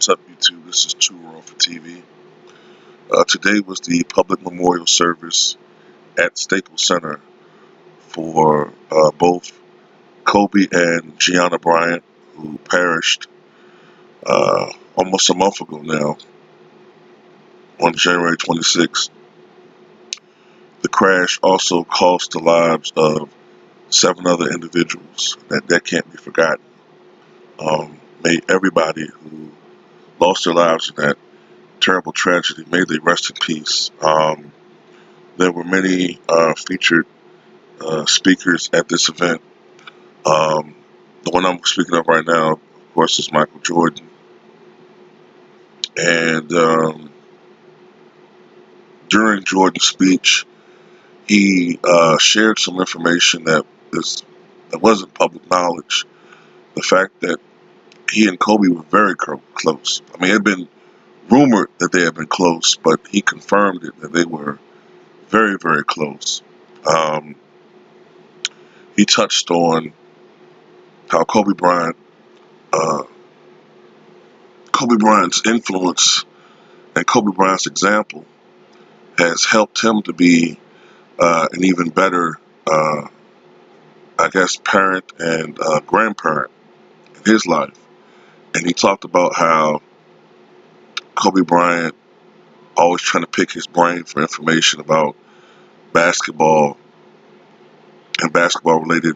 What's up, YouTube? This is Too Raw for TV. Today was the public memorial service at Staples Center for both Kobe and Gianna Bryant, who perished almost a month ago now, on January 26th. The crash also cost the lives of 7 other individuals. That can't be forgotten. May everybody who lost their lives in that terrible tragedy, may they rest in peace. There were many featured speakers at this event. The one I'm speaking of right now, of course, is Michael Jordan. And during Jordan's speech, he shared some information that wasn't public knowledge. The fact that he and Kobe were very close. I mean, it had been rumored that they had been close, but he confirmed it that they were very, very close. He touched on how Kobe Bryant's influence and Kobe Bryant's example has helped him to be an even better, I guess, parent and grandparent in his life. And he talked about how Kobe Bryant always trying to pick his brain for information about basketball and basketball-related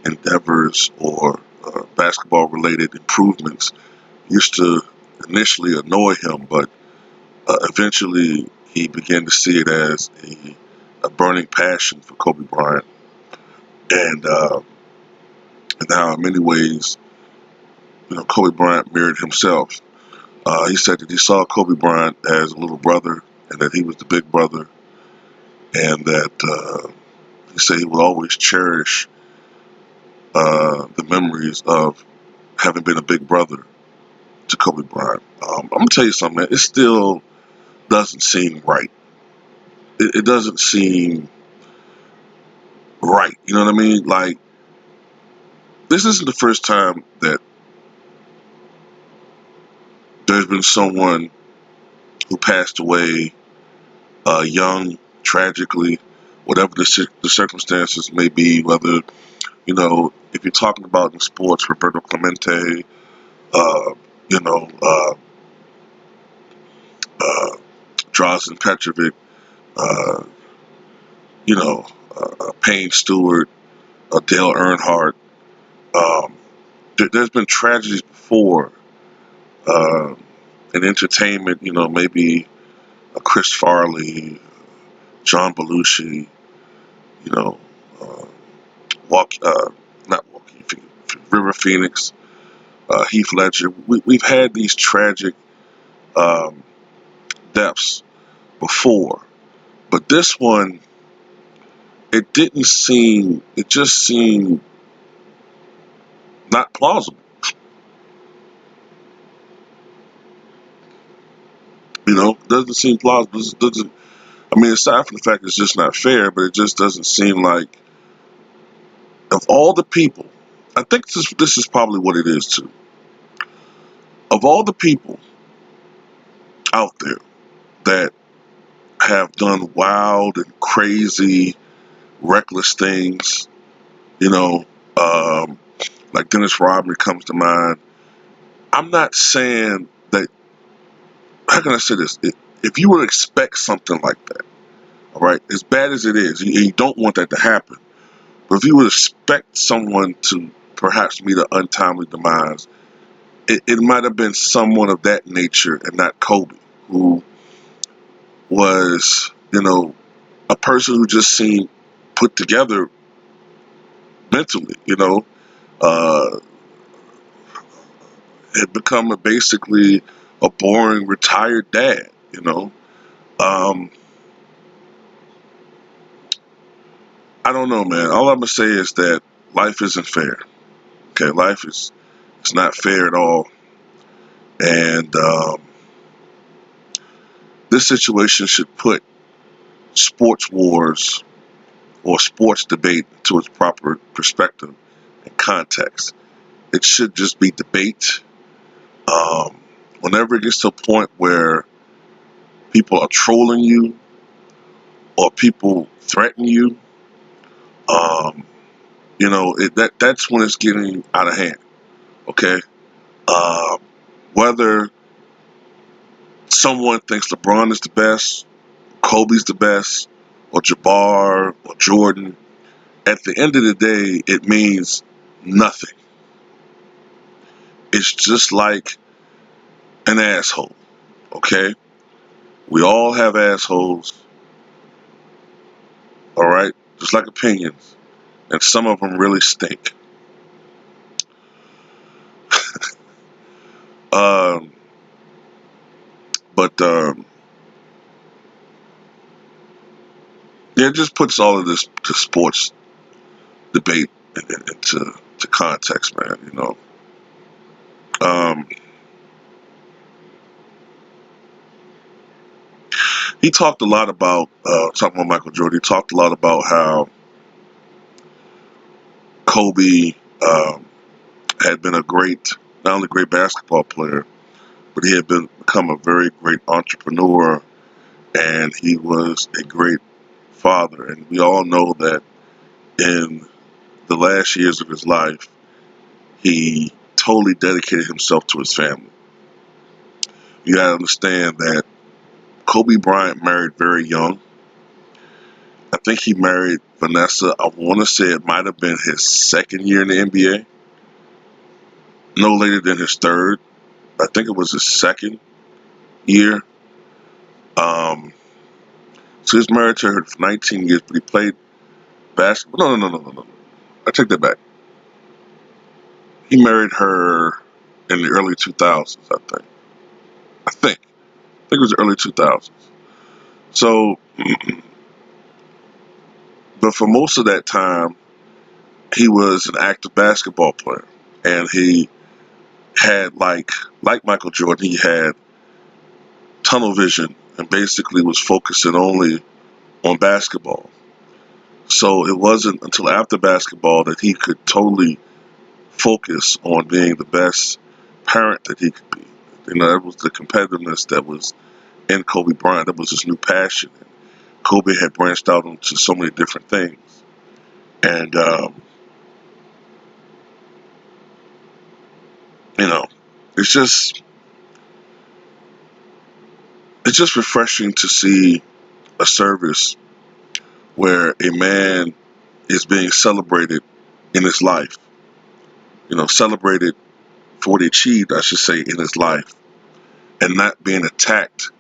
endeavors or basketball-related improvements used to initially annoy him, but eventually he began to see it as a burning passion for Kobe Bryant. And how in many ways, Kobe Bryant mirrored himself. He said that he saw Kobe Bryant as a little brother and that he was the big brother, and that he said he will always cherish the memories of having been a big brother to Kobe Bryant. I'm going to tell you something, man. It still doesn't seem right. It doesn't seem right. You know what I mean? Like, this isn't the first time that there's been someone who passed away young, tragically, whatever the circumstances may be, whether, if you're talking about in sports, Roberto Clemente, uh, you know, uh, uh, Drazen Petrovic, uh, Payne Stewart, Dale Earnhardt. Um, there's been tragedies before uh, in entertainment, maybe Chris Farley, John Belushi, you know, uh, Walk, not Walking, River Phoenix, Heath Ledger. We've had these tragic um, deaths before, but this one, it just seemed not plausible. Doesn't seem plausible. Doesn't. I mean, aside from the fact it's just not fair, but it just doesn't seem like, of all the people, I think this is probably what it is too. Of all the people out there that have done wild and crazy, reckless things, you know, um, like Dennis Rodman comes to mind. I'm not saying that. How can I say this? If you would expect something like that, all right, as bad as it is, you don't want that to happen. But if you would expect someone to perhaps meet an untimely demise, it might have been someone of that nature and not Kobe, who was, a person who just seemed put together mentally, uh, had become basically a boring retired dad. Um, I don't know, man. All I'm gonna say is that life isn't fair. Okay, life is it's not fair at all, and this situation should put sports wars or sports debate to its proper perspective and context. It should just be debate, Um, Whenever it gets to a point where people are trolling you or people threaten you, um, that's when it's getting out of hand. Okay, uh, whether someone thinks LeBron is the best, Kobe's the best, or Jabbar or Jordan, at the end of the day, it means nothing. It's just like an asshole. Okay, we all have assholes. All right, just like opinions, and some of them really stink. Um, but yeah, it just puts all of this to sports debate into context, man. Um, he talked a lot about talking about Michael Jordan. He talked a lot about how Kobe had been a great, not only great basketball player, but he had become a very great entrepreneur, and he was a great father. And we all know that in the last years of his life, he totally dedicated himself to his family. You gotta understand that Kobe Bryant married very young. I think he married Vanessa. I want to say it might have been his second year in the NBA, no later than his third. I think it was his second year. Um, so he's married to her for 19 years, but he played basketball. No. I take that back. He married her in the early 2000s, I think. I think it was the early 2000s. So, but for most of that time, he was an active basketball player, and he had like Michael Jordan, he had tunnel vision and basically was focusing only on basketball. So it wasn't until after basketball that he could totally focus on being the best parent that he could be. That was the competitiveness that was in Kobe Bryant. That was his new passion. Kobe had branched out into so many different things, and you know, it's just it's just refreshing to see a service where a man is being celebrated in his life. Celebrated for what he achieved, I should say, in his life, and not being attacked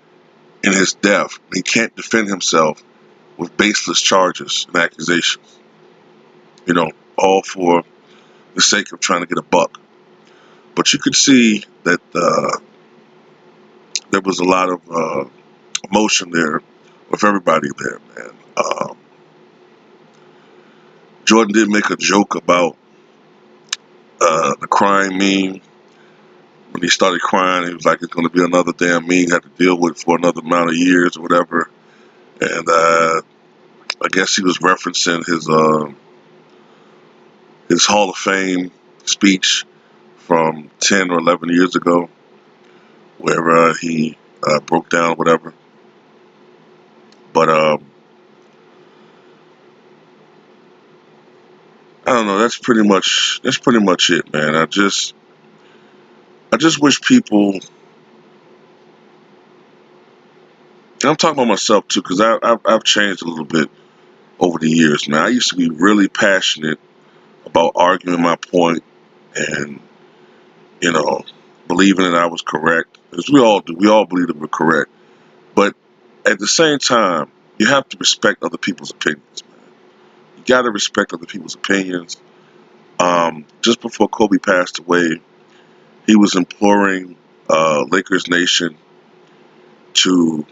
in his death. He can't defend himself with baseless charges and accusations. All for the sake of trying to get a buck. But you could see that there was a lot of emotion there with everybody there, man. Jordan did make a joke about the crying meme. When he started crying, he was like, "It's going to be another damn meme you have to deal with for another amount of years or whatever." And I guess he was referencing his Hall of Fame speech from 10 or 11 years ago, where he broke down whatever. But I don't know. That's pretty much it, man. I just wish people. And I'm talking about myself too, because I've changed a little bit over the years, man. I used to be really passionate about arguing my point and you know believing that I was correct, because we all do. We all believe that we're correct, but at the same time, you have to respect other people's opinions, man. You got to respect other people's opinions. Just before Kobe passed away, he was imploring Lakers Nation to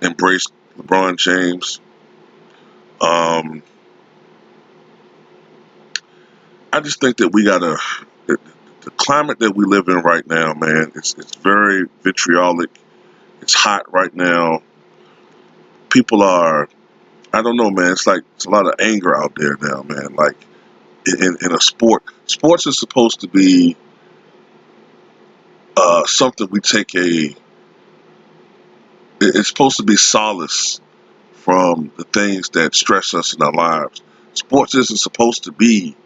embrace LeBron James. Um, I just think that we gotta the climate that we live in right now, man. It's very vitriolic. It's hot right now. People are, I don't know, man. It's like it's a lot of anger out there now, man. Like in a sport, sports is supposed to be something we take it's supposed to be solace from the things that stress us in our lives. Sports isn't supposed to be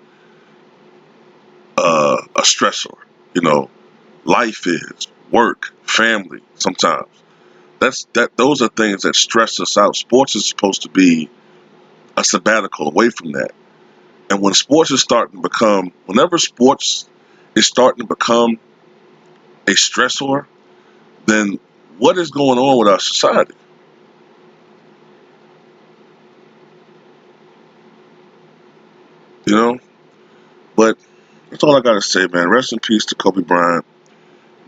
a stressor. You know, life is work, family. Sometimes those are things that stress us out. Sports is supposed to be a sabbatical away from that. And when sports is starting to become, whenever sports is starting to become a stressor, then what is going on with our society? You know. But that's all I gotta say, man. Rest in peace to Kobe Bryant.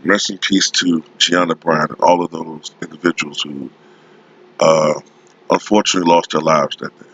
Rest in peace to Gianna Bryant and all of those individuals who unfortunately lost their lives that day.